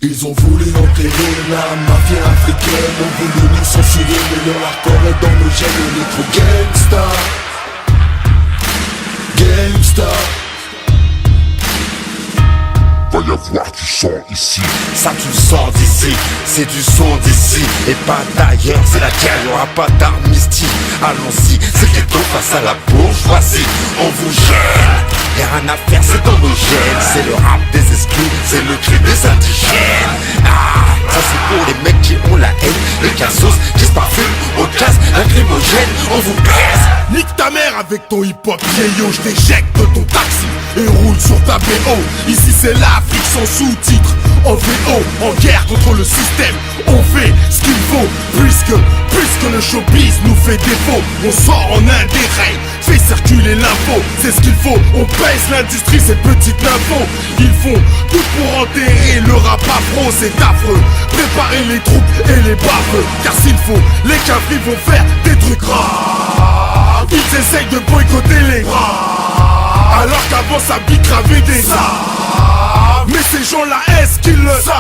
Ils ont voulu enterrer la mafia africaine, ont voulu nous censurer, mais leur hardcore est dans nos gènes. On est trop gangsta, gangsta. Va y avoir du sang ici. Ça tu le sens d'ici, c'est du son d'ici et pas d'ailleurs, c'est la guerre, y'aura pas d'amnistie. Allons-y, c'est le ghetto face à la bourgeoisie. On vous gêne, y'a rien à faire, c'est dans nos gènes. C'est le rap des exclus, c'est le cri des indigènes. Ah, ça c'est pour les mecs qui ont la haine, les cassos qui se parfument au gaz lacrymogène. On vous baise. Nique ta mère avec ton hip-hop vieillot, je t'éjecte de ton taxi et roule sur ta BO. Ici c'est l'Afrique sans sous-titres, en VO, en guerre contre le système. On fait ce qu'il faut, puisque le showbiz nous fait défaut. On sort en un des règles, fait circuler l'info, c'est ce qu'il faut. On pèse l'industrie, ces petites infos. Ils font tout pour enterrer le rap afro, c'est affreux. Préparez les troupes et les baveux, car s'il faut, les cavries vont faire des trucs rares. Ils essayent de boycotter les bras, alors qu'avant ça bicravait des ça. Mais ces gens-là, est-ce qu'ils le savent?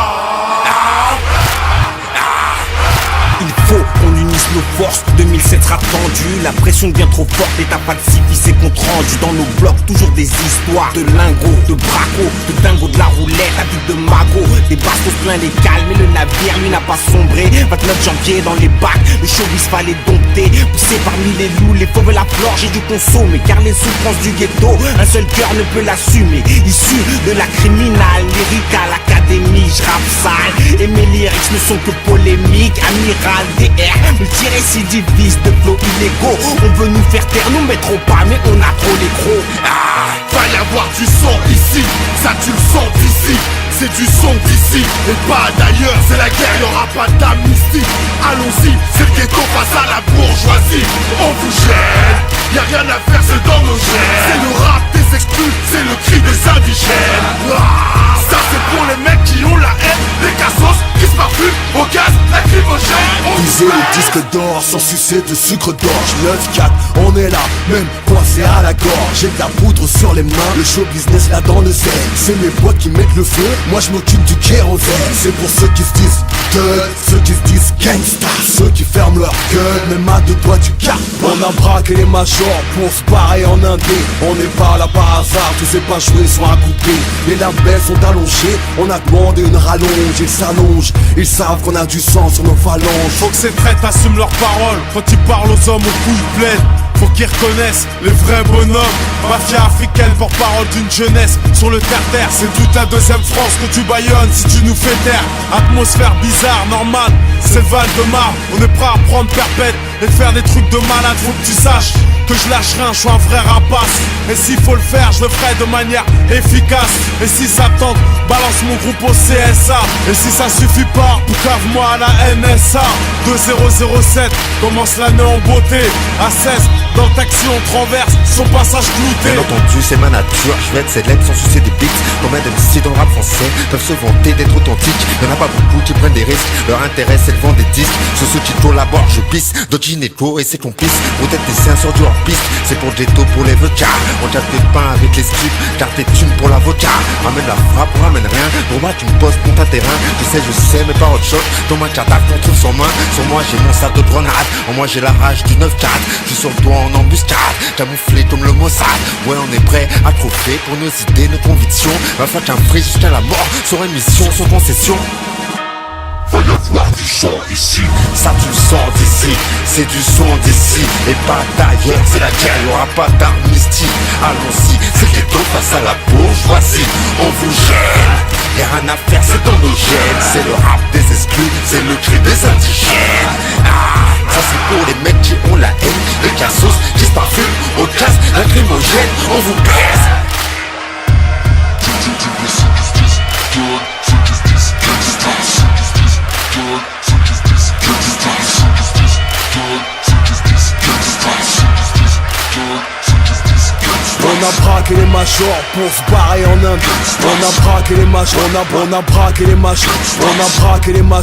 Il faut qu'on unisse nos forces, 2007 sera tendu. La pression devient trop forte et t'as pas de civis et compte rendu. Dans nos blocs, toujours des histoires de lingots, de bracos, de dingo, de la roulette, la vie de magot. Des bastos plein les calmes, mais le navire lui n'a pas sombré. 29 janvier dans les bacs, le showbiz fallait dompter. Poussé parmi les loups, les fauves la flore, j'ai dû consommer. Car les souffrances du ghetto, un seul cœur ne peut l'assumer. Issu de la criminale, lyrique à l'académie, je rappe sale. Et mes lyrics ne sont que polémiques, amiral DR, multirécidiviste de flots illégaux. On veut nous faire taire, nous mettrons pas, mais on a trop les crocs. Va y avoir du sang ici, ça tu le sens d'ici. C'est du son d'ici et pas d'ailleurs, c'est la guerre, y'aura pas d'amnistie. Allons-y, c'est le ghetto face à la bourgeoisie. On vous gêne, y'a rien à faire, c'est dans nos gènes. C'est le rap des exclus, c'est le cri des indigènes. Ça c'est pour les mecs qui ont la haine, les cassos qui se parfument au gaz lacrymogène. Viser le disque d'or sans sucer de sucre d'orge. 9-4, on est là, même coincé à la gorge. J'ai de la poudre sur les mains, le show business là dans le zen. C'est mes boîtes qui mettent le feu, moi je m'occupe du kérosène. C'est pour ceux qui se disent thug, ceux qui se disent gangsta. Ceux qui ferment leur gueule, même à deux doigts du cap. On a braqué les majors pour se barrer en indé. On n'est pas là par hasard, tous ces pas joués sont à couper. Les labels sont allongés, on a demandé une rallonge. Ils s'allongent, ils savent qu'on a du sang sur nos phalanges. Faut que ces traites assument leurs paroles quand ils parlent aux hommes aux couilles pleines. Faut qu'ils reconnaissent les vrais bonhommes. Mafia africaine, porte-parole d'une jeunesse sur le terre-terre. C'est toute la deuxième France que tu baillonnes si tu nous fais taire. Atmosphère bizarre, normale, c'est le Val-de-Marne. On est prêt à prendre perpète et faire des trucs de malade. Faut que tu saches que je lâche rien, je suis un vrai rapace. Et s'il faut le faire, je le ferai de manière efficace. Et si ça tente, balance mon groupe au CSA. Et si ça suffit pas, cave-moi à la NSA. 2007, commence l'année en beauté. À 16, dans le taxi on traverse son passage clouté. Bien entendu c'est ma nature, je vais être célèbre sans sucer des beats. Combien de MC dans le rap français peuvent se vanter d'être authentiques? Y'en a pas beaucoup qui prennent des risques, leur intérêt c'est le vent des disques. Sur ceux qui collaborent je pisse, d'autres gynéco et ses complices. Peut-être des séances sur du hors-piste, c'est pour le ghetto, pour les vecas. On tape des pains avec les scripts, garde tes thunes pour l'avocat. Ramène la frappe, on ramène rien, pour moi tu me poses pour ta terrain. Je sais mais pas autre chose, dans ma carte qu'on trouve sans main. Sur moi j'ai mon sac de grenade, en moi j'ai la rage du 9-4. Je suis sur toi en embuscade, camouflé comme le Mossad. Ouais on est prêt à trophée pour nos idées, nos convictions. Va faire qu'un free jusqu'à la mort, sur émission, sans concession. Va y avoir du sang ici. Ça tu le sens d'ici, c'est du son d'ici. Et pas d'ailleurs, c'est la guerre, y'aura pas d'amnistie. Allons-y, c'est le ghetto face à la bourgeoisie. On vous gêne, y'a rien à faire, c'est dans nos gènes. C'est le rap des exclus, c'est le cri des indigènes. Ah, ça c'est pour les mecs qui ont la haine. Les cassos qui se parfument au gaz lacrymogène. On vous baise. On a braqué les majors pour se barrer en Inde. On a braqué les majors, on a braqué les majors, on a braqué les majors.